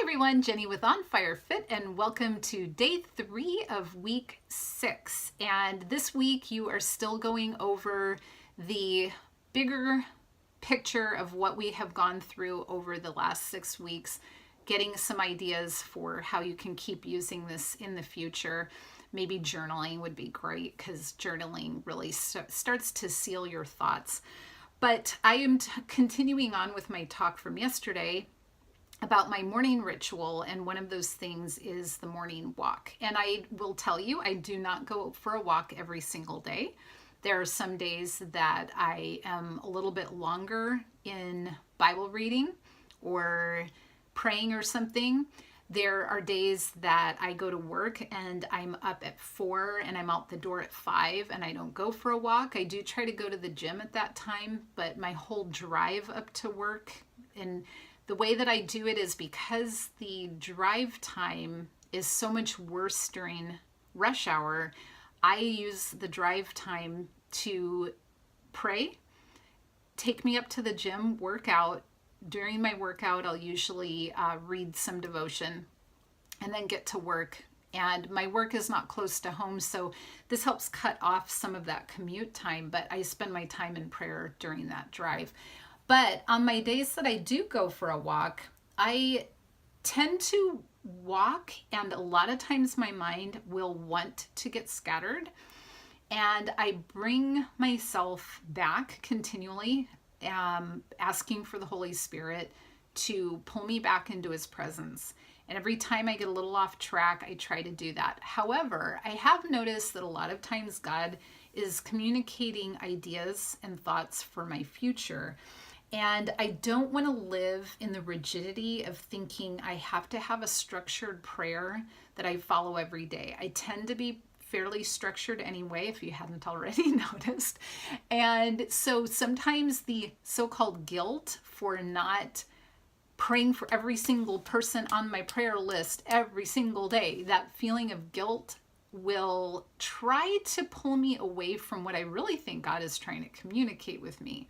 everyone, Jenny with On Fire Fit, and welcome to day 3 of week 6. And this week you are still going over the bigger picture of what we have gone through over the last 6 weeks, getting some ideas for how you can keep using this in the future. Maybe journaling would be great because journaling really starts to seal your thoughts. But I am continuing on with my talk from yesterday about my morning ritual, and one of those things is the morning walk. And I will tell you, I do not go for a walk every single day. There are some days that I am a little bit longer in Bible reading or praying or something. There are days that I go to work and I'm up at 4 and I'm out the door at 5 and I don't go for a walk. I do try to go to the gym at that time, but my whole drive up to work, and the way that I do it is because the drive time is so much worse during rush hour, I use the drive time to pray, take me up to the gym, work out. During my workout, I'll usually read some devotion and then get to work. And my work is not close to home, so this helps cut off some of that commute time, but I spend my time in prayer during that drive. But on my days that I do go for a walk, I tend to walk, and a lot of times my mind will want to get scattered. And I bring myself back continually, asking for the Holy Spirit to pull me back into His presence. And every time I get a little off track, I try to do that. However, I have noticed that a lot of times God is communicating ideas and thoughts for my future. And I don't want to live in the rigidity of thinking I have to have a structured prayer that I follow every day. I tend to be fairly structured anyway, if you hadn't already noticed. And so sometimes the so-called guilt for not praying for every single person on my prayer list every single day, that feeling of guilt will try to pull me away from what I really think God is trying to communicate with me.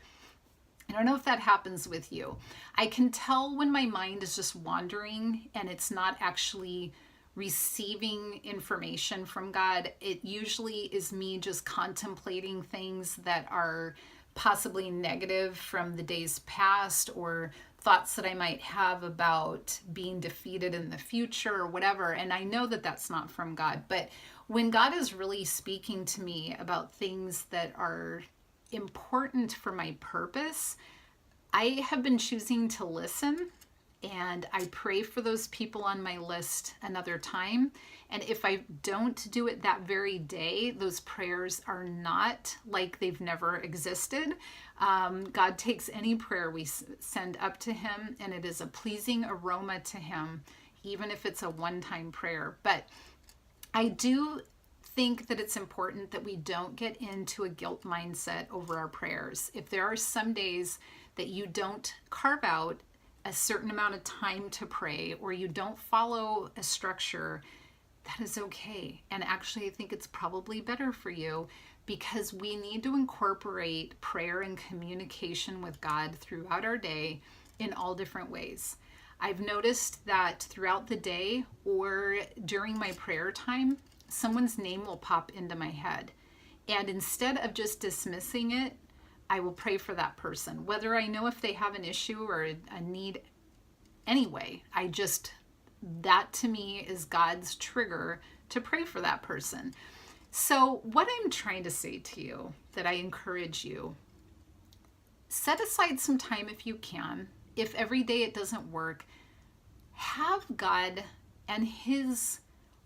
I don't know if that happens with you. I can tell when my mind is just wandering and it's not actually receiving information from God. It usually is me just contemplating things that are possibly negative from the days past, or thoughts that I might have about being defeated in the future or whatever. And I know that that's not from God. But when God is really speaking to me about things that are important for my purpose, I have been choosing to listen, and I pray for those people on my list another time. And if I don't do it that very day, those prayers are not like they've never existed. God takes any prayer we send up to Him, and it is a pleasing aroma to Him, even if it's a one-time prayer. But I do think that it's important that we don't get into a guilt mindset over our prayers. If there are some days that you don't carve out a certain amount of time to pray, or you don't follow a structure, that is okay. And actually, I think it's probably better for you, because we need to incorporate prayer and communication with God throughout our day in all different ways. I've noticed that throughout the day or during my prayer time, someone's name will pop into my head. And instead of just dismissing it, I will pray for that person, whether I know if they have an issue or a need anyway. That to me is God's trigger to pray for that person. So what I'm trying to say to you, that I encourage you, set aside some time if you can. If every day it doesn't work, have God and His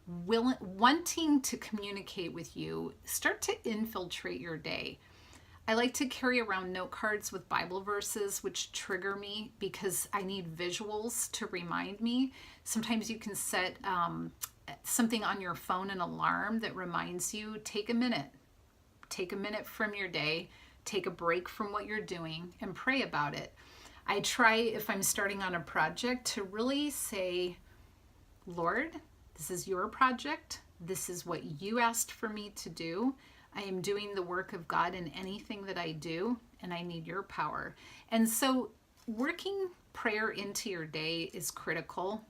wanting to communicate with you start to infiltrate your day. I like to carry around note cards with Bible verses which trigger me because I need visuals to remind me. Sometimes you can set something on your phone, an alarm that reminds you, take a minute. Take a minute from your day, take a break from what you're doing, and pray about it. I try, if I'm starting on a project, to really say, Lord, this is your project. This is what you asked for me to do. I am doing the work of God in anything that I do, and I need your power. And so working prayer into your day is critical.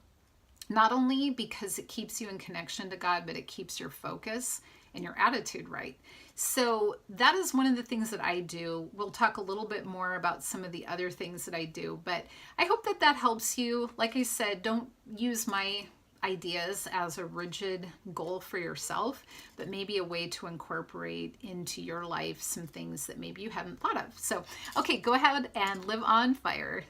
Not only because it keeps you in connection to God, but it keeps your focus and your attitude right. So that is one of the things that I do. We'll talk a little bit more about some of the other things that I do, but I hope that that helps you. Like I said, don't use my ideas as a rigid goal for yourself, but maybe a way to incorporate into your life some things that maybe you haven't thought of. So, okay, go ahead and live on fire.